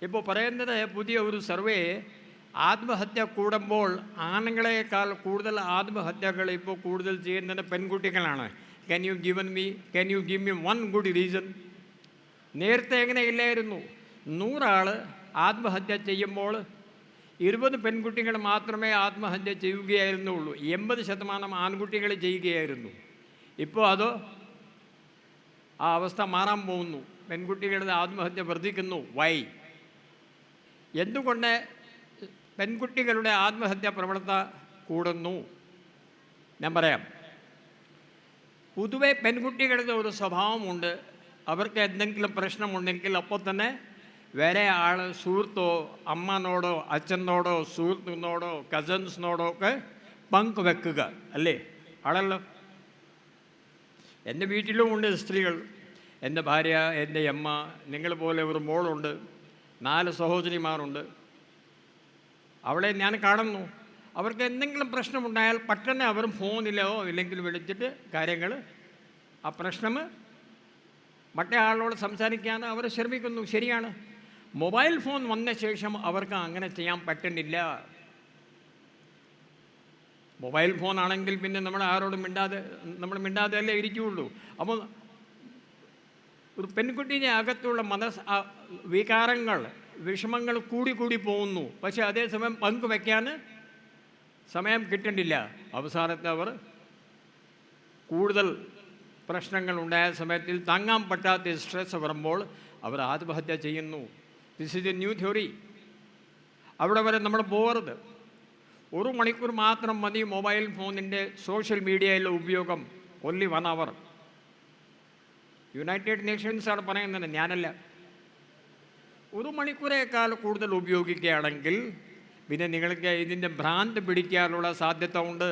ഇപ്പോൾ പറയുന്നത് പുതിയ ഒരു സർവേ ആത്മഹത്യ കൂടുമ്പോൾ ആണുങ്ങളെക്കാൾ കൂടുതൽ ആത്മഹത്യകൾ ഇപ്പോൾ കൂടുതൽ ചെയ്യുന്നത് പെൺകുട്ടികളാണ്. Can you give me one good reason? നേരത്തെ എങ്ങനെയില്ലായിരുന്നു. 100 ആൾ ആത്മഹത്യ ചെയ്യുമ്പോൾ 20 പെൺകുട്ടികൾ മാത്രമേ ആത്മഹത്യ ചെയ്യുകയായിരുന്നുള്ളൂ. 80% ആൺകുട്ടികൾ ചെയ്യുകയായിരുന്നു. ഇപ്പോൾ അത് ആ അവസ്ഥ മാറാൻ പോകുന്നു. പെൺകുട്ടികളുടെ ആത്മഹത്യ വർദ്ധിക്കുന്നു. വൈ? എന്തുകൊണ്ട് പെൺകുട്ടികളുടെ ആത്മഹത്യാ പ്രവണത കൂടുന്നു? ഞാൻ പറയാം. പൊതുവെ പെൺകുട്ടികളുടെ ഒരു സ്വഭാവമുണ്ട്. അവർക്ക് എന്തെങ്കിലും പ്രശ്നമുണ്ടെങ്കിൽ അപ്പോൾ തന്നെ വേറെ ആൾ, സുഹൃത്തോ അമ്മനോടോ അച്ഛനോടോ സുഹൃത്തിനോടോ കസിൻസിനോടോ ഒക്കെ പങ്കുവെക്കുക, അല്ലേ? ആണല്ലോ. എൻ്റെ വീട്ടിലും ഉണ്ട് സ്ത്രീകൾ. എൻ്റെ ഭാര്യ, എൻ്റെ അമ്മ, നിങ്ങൾ പോലെ ഒരു മോളുണ്ട്, 4 സഹോദരിമാരുണ്ട്. അവളെ ഞാൻ കാണുന്നു. അവർക്ക് എന്തെങ്കിലും പ്രശ്നമുണ്ടായാൽ പെട്ടെന്ന് അവർ ഫോണിലോ ഇല്ലെങ്കിൽ വിളിച്ചിട്ട് കാര്യങ്ങൾ, ആ പ്രശ്നം മറ്റേ ആളോട് സംസാരിക്കാൻ അവർ ശ്രമിക്കുന്നു. ശരിയാണ്. മൊബൈൽ ഫോൺ വന്ന ശേഷം അവർക്ക് അങ്ങനെ ചെയ്യാൻ പറ്റുന്നില്ല. മൊബൈൽ ഫോൺ ആണെങ്കിൽ പിന്നെ നമ്മൾ ആരോടും മിണ്ടാതെ അല്ലേ ഇരിക്കുകയുള്ളൂ. അപ്പോൾ ഒരു പെൺകുട്ടീൻ്റെ അകത്തുള്ള വികാരങ്ങൾ, വിഷമങ്ങൾ കൂടി പോകുന്നു. പക്ഷേ അതേസമയം പങ്കുവയ്ക്കാൻ സമയം കിട്ടുന്നില്ല. അവസാനത്തെ അവർ കൂടുതൽ പ്രശ്നങ്ങൾ ഉണ്ടായ സമയത്തിൽ താങ്ങാൻ പറ്റാത്ത സ്ട്രെസ് വരുമ്പോൾ അവർ ആത്മഹത്യ ചെയ്യുന്നു. This is A new theory. അവിടെ വരെ നമ്മൾ പോകരുത്. 1 മണിക്കൂർ മാത്രം മതി മൊബൈൽ ഫോണിൻ്റെ സോഷ്യൽ മീഡിയയിലെ ഉപയോഗം. ഓൺലി 1 അവർ. യുണൈറ്റഡ് നേഷൻസാണ് പറയുന്നത്, ഞാനല്ല. 1 മണിക്കൂറേക്കാൾ കൂടുതൽ ഉപയോഗിക്കുകയാണെങ്കിൽ പിന്നെ നിങ്ങൾക്ക് ഇതിൻ്റെ ഭ്രാന്ത് പിടിക്കാനുള്ള സാധ്യത ഉണ്ട്.